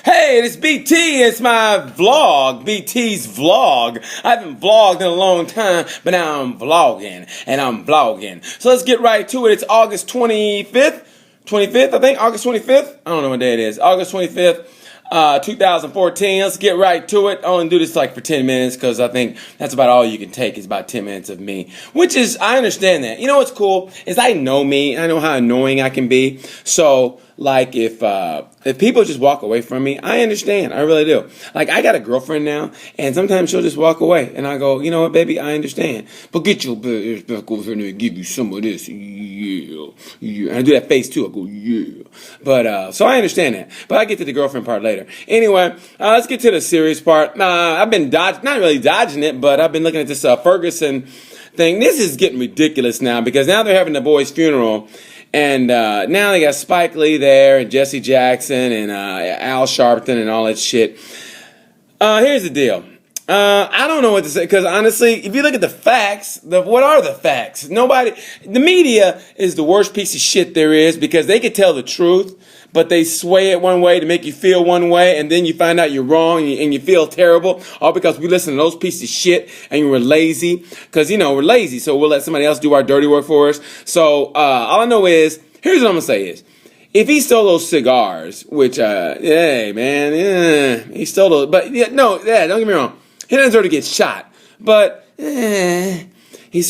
Hey, it's BT. It's my vlog, BT's vlog. I haven't vlogged in a long time, but now I'm vlogging, and I'm vlogging. So let's get right to it. It's August 25th, I think, August 25th. I don't know what day it is. August 25th. 2014. Let's get right to it. I only do this like for 10 minutes because I think that's about all you can take is about 10 minutes of me, which is, I understand that. You know what's cool is I know me. I know how annoying I can be. So like if people just walk away from me, I understand. I really do. Like I got a girlfriend now, and sometimes she'll just walk away, and I go, you know what, baby, I understand. But get your ass back over here and give you some of this. Yeah. And I do that face too. I go, yeah. But so I understand that. But I get to the girlfriend part later. Anyway, let's get to the serious part. I've been not really dodging it, but I've been looking at this Ferguson thing. This is getting ridiculous now because now they're having the boy's funeral. And now they got Spike Lee there, and Jesse Jackson, and Al Sharpton, and all that shit. Here's the deal. I don't know what to say, because honestly, if you look at the facts, what are the facts? The media is the worst piece of shit there is, because they could tell the truth, but they sway it one way to make you feel one way, and then you find out you're wrong, and you feel terrible, all because we listen to those pieces of shit, and we're lazy, because, we're lazy, so we'll let somebody else do our dirty work for us. So, all I know is, here's what I'm going to say is, if he stole those cigars, which, hey, man, he stole those, but, don't get me wrong, he doesn't deserve to get shot, but, so he's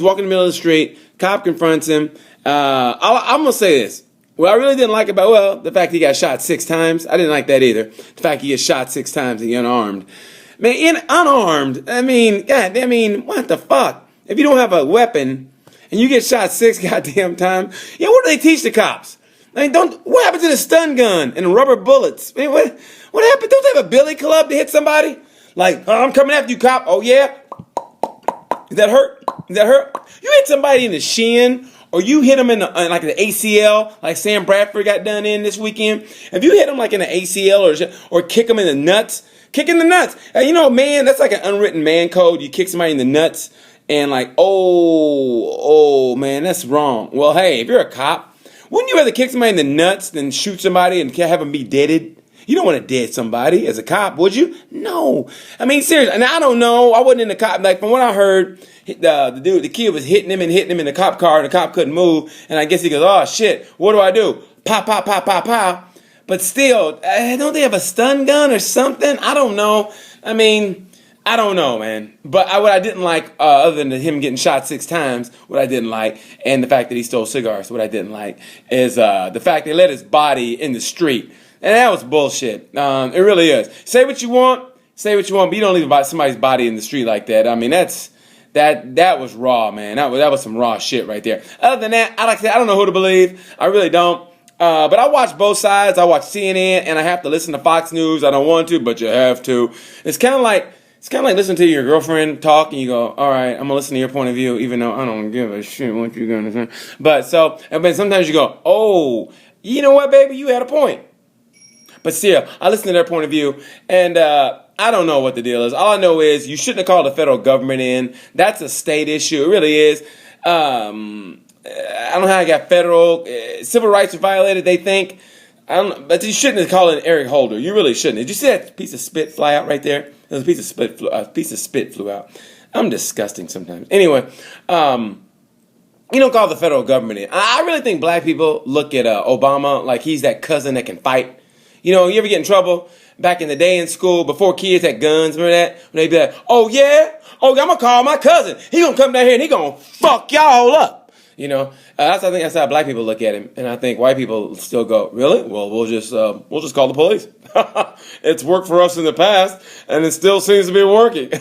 walking in the middle of the street, cop confronts him. I'm going to say this. What I really didn't like about, the fact he got shot 6 times, I didn't like that either. The fact he gets shot 6 times and he's unarmed. Man, unarmed, what the fuck? If you don't have a weapon and you get shot 6 goddamn times, what do they teach the cops? What happened to the stun gun and the rubber bullets? I mean, what happened? Don't they have a billy club to hit somebody? Like, I'm coming after you, cop. Oh, yeah? Does that hurt? You hit somebody in the shin, or you hit him in like the ACL, like Sam Bradford got done in this weekend. If you hit him like in the ACL or kick him in the nuts, kick in the nuts. Man, that's like an unwritten man code. You kick somebody in the nuts and like, oh, man, that's wrong. Well, hey, if you're a cop, wouldn't you rather kick somebody in the nuts than shoot somebody and have them be deaded? You don't want to dead somebody as a cop, would you? No. I mean, seriously, and I don't know. I wasn't in the cop. Like, from what I heard, the kid was hitting him in the cop car, and the cop couldn't move. And I guess he goes, oh, shit, what do I do? Pop, pop, pop, pop, pop. But still, don't they have a stun gun or something? I don't know. I mean, I don't know, man. But what I didn't like, other than him getting shot 6 times, what I didn't like, and the fact that he stole cigars, what I didn't like, is the fact they let his body in the street. And that was bullshit. It really is. Say what you want, but you don't leave somebody's body in the street like that. I mean, that was raw, man. That was some raw shit right there. Other than that, I don't know who to believe. I really don't. But I watch both sides. I watch CNN, and I have to listen to Fox News. I don't want to, but you have to. It's kind of like listening to your girlfriend talk, and you go, all right, I'm going to listen to your point of view, even though I don't give a shit what you're going to say. But sometimes you go, oh, you know what, baby, you had a point. But still, I listen to their point of view, and I don't know what the deal is. All I know is you shouldn't have called the federal government in. That's a state issue. It really is. I don't know how I got federal. Civil rights are violated, they think. I don't know, but you shouldn't have called in Eric Holder. You really shouldn't. Did you see that piece of spit fly out right there? There's a piece of spit flew out. I'm disgusting sometimes. Anyway, you don't call the federal government in. I really think black people look at Obama like he's that cousin that can fight. You ever get in trouble back in the day in school before kids had guns? Remember that? When they'd be like, oh, yeah? Oh, I'm going to call my cousin. He going to come down here and he going to fuck y'all up. I think that's how black people look at him. And I think white people still go, really? Well, we'll just call the police. It's worked for us in the past, and it still seems to be working.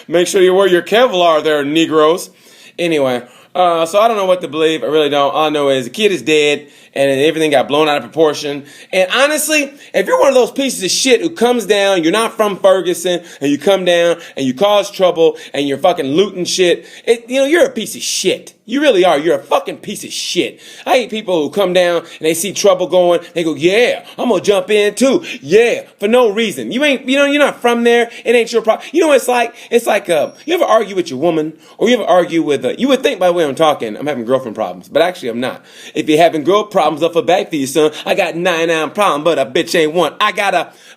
Make sure you wear your Kevlar there, Negroes. Anyway, so I don't know what to believe. I really don't. All I know is the kid is dead, and everything got blown out of proportion. And honestly, if you're one of those pieces of shit who comes down, you're not from Ferguson, and you come down and you cause trouble and you're fucking looting shit, you're a piece of shit. You really are. You're a fucking piece of shit. I hate people who come down and they see trouble going. They go, yeah, I'm going to jump in too. Yeah, for no reason. You're not from there. It ain't your problem. You know what it's like? It's like, you ever argue with your woman, or you ever argue with, you would think by the way I'm talking, I'm having girlfriend problems, but actually I'm not. If you're having girl problems, problems up for back for you, son. I got 99 problems, but a bitch ain't one.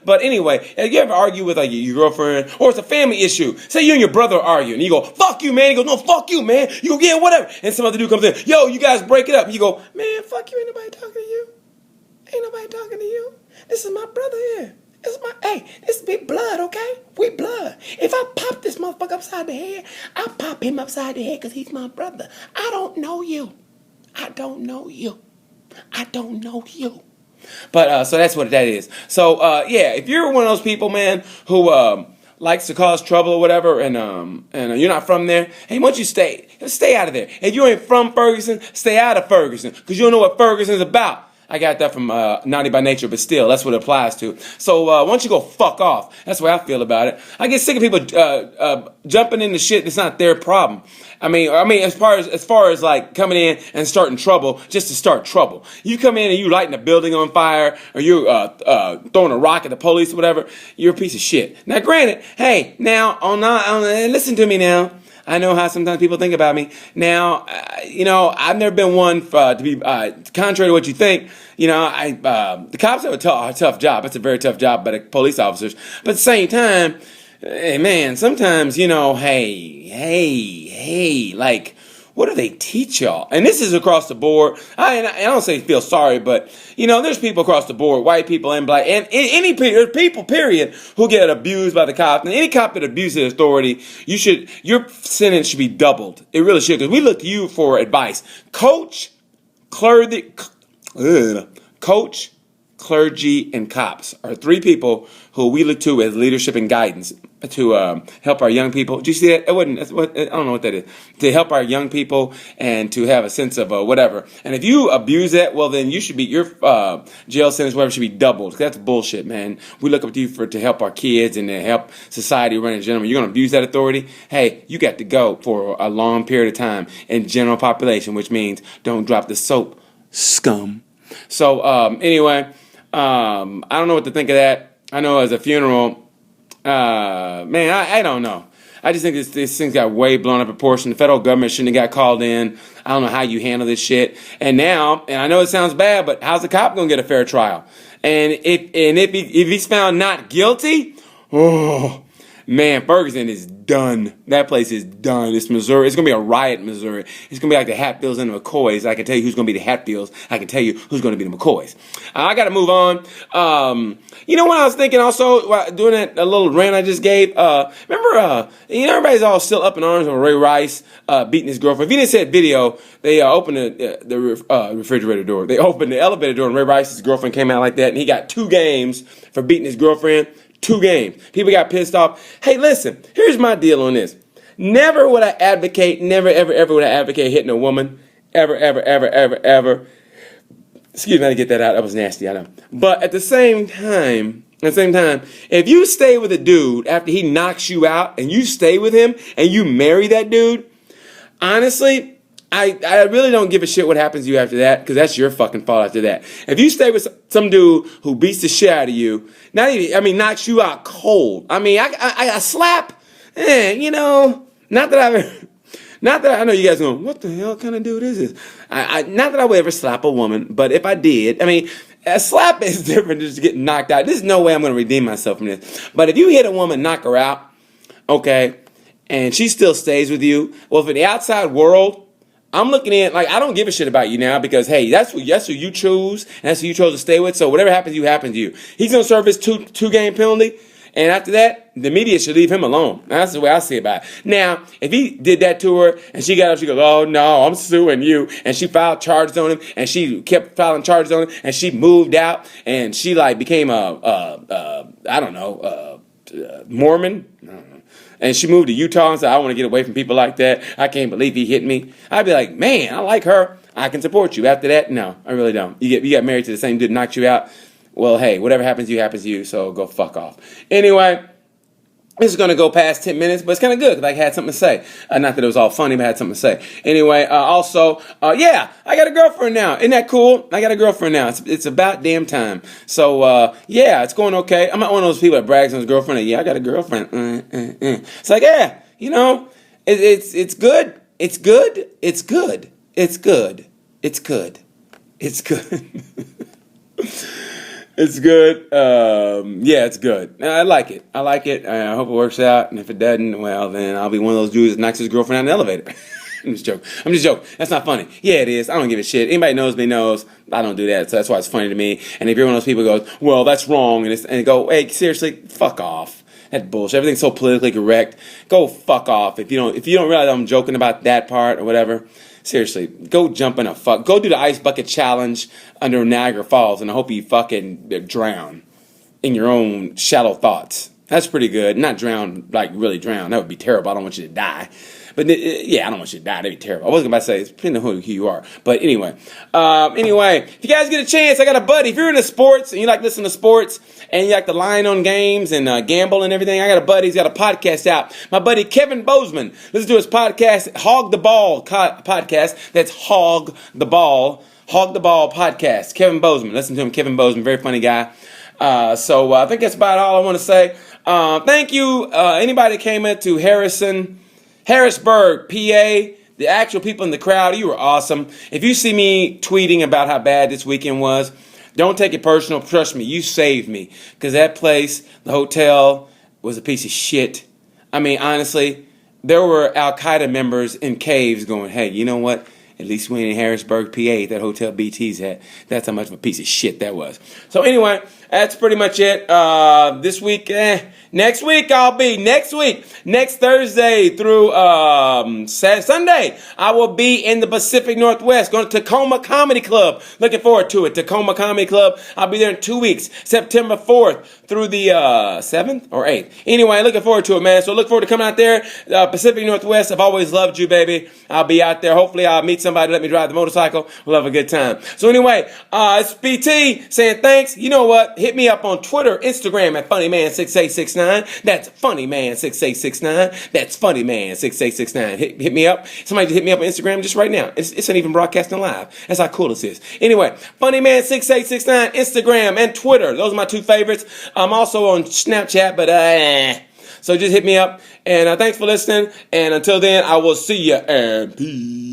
But anyway, if you ever argue with like your girlfriend, or it's a family issue, say you and your brother are arguing, and you go, fuck you, man. He goes, no, fuck you, man. You go, yeah, whatever. And some other dude comes in, yo, you guys break it up. And you go, man, fuck you, ain't nobody talking to you. Ain't nobody talking to you. This is my brother here. This is big blood, okay? We blood. If I pop this motherfucker upside the head, I pop him upside the head because he's my brother. I don't know you. I don't know you. I don't know you. But, so that's what that is. So, yeah, if you're one of those people, man, who, likes to cause trouble or whatever, and you're not from there, hey, once you stay out of there. If you ain't from Ferguson, stay out of Ferguson, because you don't know what Ferguson's about. I got that from Naughty by Nature, but still, that's what it applies to. So why don't you go fuck off? That's the way I feel about it. I get sick of people jumping into shit that's not their problem. I mean, as far as like coming in and starting trouble just to start trouble. You come in and you lighting a building on fire, or you throwing a rock at the police or whatever. You're a piece of shit. Now, granted, hey, now listen to me now. I know how sometimes people think about me. Now, I've never been one to be contrary to what you think. The cops have a tough job. It's a very tough job by the police officers. But at the same time, hey, man, sometimes, hey, like, what do they teach y'all? And this is across the board. I don't say feel sorry, but, there's people across the board, white people and black, and there's people, period, who get abused by the cops. And any cop that abuses authority, your sentence should be doubled. It really should, because we look to you for advice. Coach, clergy, and cops are three people who we look to as leadership and guidance to help our young people. Do you see that? I don't know what that is. To help our young people and to have a sense of whatever. And if you abuse that, well, then your jail sentence, whatever, should be doubled. That's bullshit, man. We look up to you to help our kids and to help society run in general. You're going to abuse that authority? Hey, you got to go for a long period of time in general population, which means don't drop the soap, scum. So, anyway, I don't know what to think of that. I know as a funeral, man, I don't know. I just think this thing's got way blown up proportion. The federal government shouldn't have got called in. I don't know how you handle this shit. And I know it sounds bad, but how's the cop gonna get a fair trial? And if he's found not guilty, oh man, Ferguson is done. That place is done. It's Missouri. It's going to be a riot in Missouri. It's going to be like the Hatfields and the McCoys. I can tell you who's going to be the Hatfields. I can tell you who's going to be the McCoys. I got to move on. What I was thinking also, doing that a little rant I just gave? Remember, everybody's all still up in arms over Ray Rice beating his girlfriend. If you didn't see that video, they opened the refrigerator door. They opened the elevator door, and Ray Rice's girlfriend came out like that, and he got 2 games for beating his girlfriend. 2 games. People got pissed off. Hey, listen, here's my deal on this. Never would I advocate, never, ever, ever would I advocate hitting a woman. Ever, ever, ever, ever, ever. Excuse me, I had to get that out. That was nasty, I know. But at the same time, if you stay with a dude after he knocks you out and you stay with him and you marry that dude, honestly, I really don't give a shit what happens to you after that, because that's your fucking fault after that. If you stay with some dude who beats the shit out of you, knocks you out cold. I slap, not that I know you guys going, what the hell kind of dude is this? Not that I would ever slap a woman, but if I did, a slap is different than just getting knocked out. There's no way I'm going to redeem myself from this. But if you hit a woman, knock her out, okay, and she still stays with you, well, for the outside world, I'm looking in, like, I don't give a shit about you now because, hey, that's who you choose, and that's who you chose to stay with, so whatever happens to you, happens to you. He's going to serve his two-game penalty, and after that, the media should leave him alone. That's the way I see about it. Now, if he did that to her, and she got up, she goes, oh, no, I'm suing you, and she filed charges on him, and she kept filing charges on him, and she moved out, and she, became Mormon, I don't know. And she moved to Utah and said, I want to get away from people like that. I can't believe he hit me. I'd be like, man, I like her. I can support you. After that, no, I really don't. You got married to the same dude, knocked you out. Well, hey, whatever happens to you, so go fuck off. Anyway, this is going to go past 10 minutes, but it's kind of good because I had something to say. Not that it was all funny, but I had something to say. Anyway, I got a girlfriend now. Isn't that cool? I got a girlfriend now. It's about damn time. So, it's going okay. I'm not one of those people that brags on his girlfriend. I got a girlfriend. It's like, it's good. It's good. It's good. It's good. It's good. It's good. It's good. Yeah, it's good. I like it. I hope it works out. And if it doesn't, well, then I'll be one of those dudes that knocks his girlfriend out in the elevator. I'm just joking. That's not funny. Yeah, it is. I don't give a shit. Anybody knows me knows I don't do that. So that's why it's funny to me. And if you're one of those people who goes, well, that's wrong, and go, hey, seriously, fuck off. That bullshit. Everything's so politically correct. Go fuck off. If you don't realize I'm joking about that part or whatever. Seriously, go jump in go do the ice bucket challenge under Niagara Falls, and I hope you fucking drown in your own shallow thoughts. That's pretty good. Not drown, like really drown. That would be terrible. I don't want you to die. But yeah, I don't want you to die. That'd be terrible. I wasn't about to say, it's depending on who you are. But anyway, if you guys get a chance, I got a buddy. If you're into sports and you like listening to sports and you like to line on games and gamble and everything, I got a buddy. He's got a podcast out. My buddy Kevin Bozeman. Listen to his podcast, Hog the Ball podcast. That's Hog the Ball podcast. Kevin Bozeman. Listen to him. Kevin Bozeman, very funny guy. So I think that's about all I want to say. Thank you, anybody that came into Harrisburg, PA, the actual people in the crowd. You were awesome. If you see me tweeting about how bad this weekend was, don't take it personal. Trust me, you saved me. Because that place, the hotel, was a piece of shit. I mean, honestly, there were Al-Qaeda members in caves going, hey, you know what? At least we ain't in Harrisburg, PA, that hotel BT's at. That's how much of a piece of shit that was. So anyway, that's pretty much it. This week, next week, next Thursday through Sunday, I will be in the Pacific Northwest, going to Tacoma Comedy Club. Looking forward to it. Tacoma Comedy Club. I'll be there in 2 weeks, September 4th through the 7th or 8th. Anyway, looking forward to it, man. So look forward to coming out there. Pacific Northwest, I've always loved you, baby. I'll be out there. Hopefully I'll meet somebody to let me drive the motorcycle. We'll have a good time. So anyway, it's BT saying thanks. You know what? Hit me up on Twitter, Instagram at FunnyMan6869. That's FunnyMan6869. That's FunnyMan6869. Hit me up. Somebody just hit me up on Instagram just right now. It's not even broadcasting live. That's how cool this is. Anyway, FunnyMan6869, Instagram and Twitter. Those are my two favorites. I'm also on Snapchat, but so just hit me up. And thanks for listening. And until then, I will see you and peace.